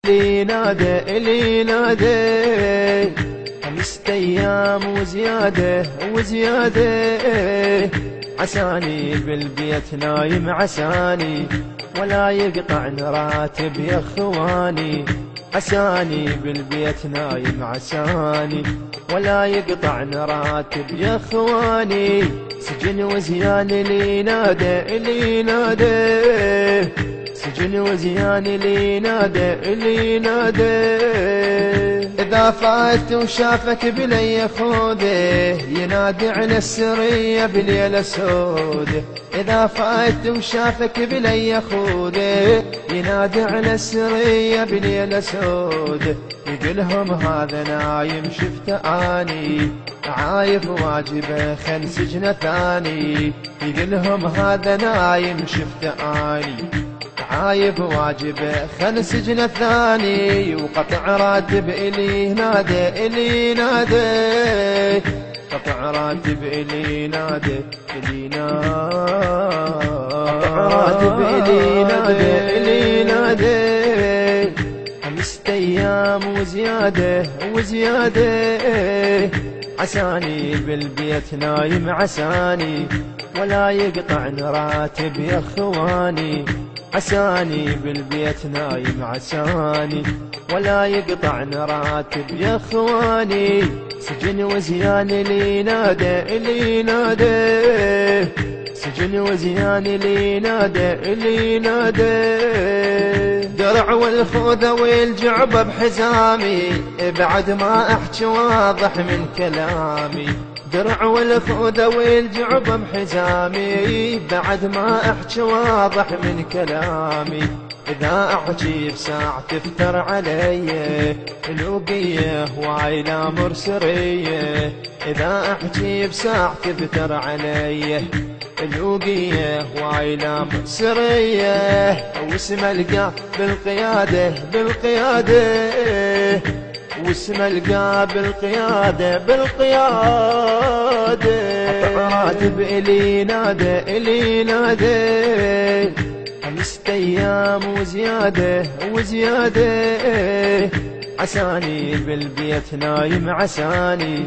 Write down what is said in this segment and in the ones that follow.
اللي نادى 5 أيام وزيادة عساني بالبيت نايم عساني ولا يقطع راتب يا اخواني. عساني بالبيت نايم عساني ولا يقطع راتب يا اخواني. سجن وزيان اللي نادى سجن وزيان اللي نادى إذا فات وشافك بلي خوده ينادي على السرية بليلة سودة. إذا فات وشافك بلي خوده ينادي على السرية بليلة سودة. يقولهم هذا نايم شفته اني عايف واجبه خل سجنه ثاني. يقولهم هذا نايم شفته اني عايب واجبه خل سجن الثاني. وقطع راتب اللي نادى قطع راتب اللي نادى قطع راتب اللي نادى 5 أيام وزيادة عساني بالبيت نايم عساني ولا يقطع راتب يا اخواني. عساني بالبيت نايم عساني ولا يقطع راتب يا اخواني. سجن وزيان اللي نادى سجن وزيان اللي نادى درع والخوذة والجعبة بحزامي بعد ما احكي واضح من كلامي. درع والخوذة والجعبة بحزامي بعد ما احكي واضح من كلامي. إذا أحكي بساعة تفتر علي الوقية وايلة مرسرية. إذا أحكي بساعة تفتر علي الوقية وايلة مرسرية. واسم القى بالقيادة واسم القى بالقيادة قطع راتب اللي نادى 5 أيام وزيادة عساني بالبيت نايم عساني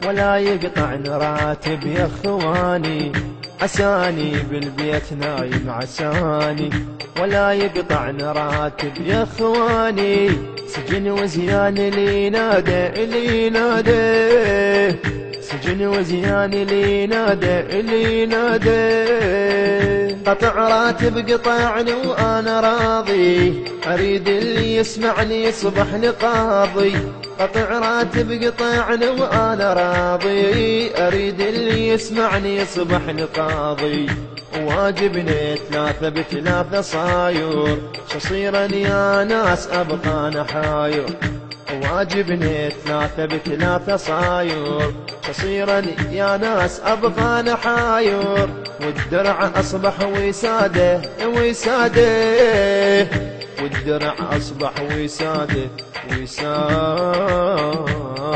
ولا يقطع راتب يا اخواني. عساني بالبيت نايم عساني ولا يقطع راتب يا اخواني. سجن وزيان اللي نادى سجن وزيان اللي نادى قطع راتب قطعني وانا راضي اريد اللي يسمعني يصبح لقاضي. قطع راتب قطعني وانا راضي اريد اللي يسمعني يصبح لقاضي. واجبني 3 ب3 صاير شصيرا يا ناس ابقى انا حاير. واجبني 3 ب3 صاير شصيرا يا ناس ابقى انا حاير. والدرع اصبح وساده والدرع اصبح وساده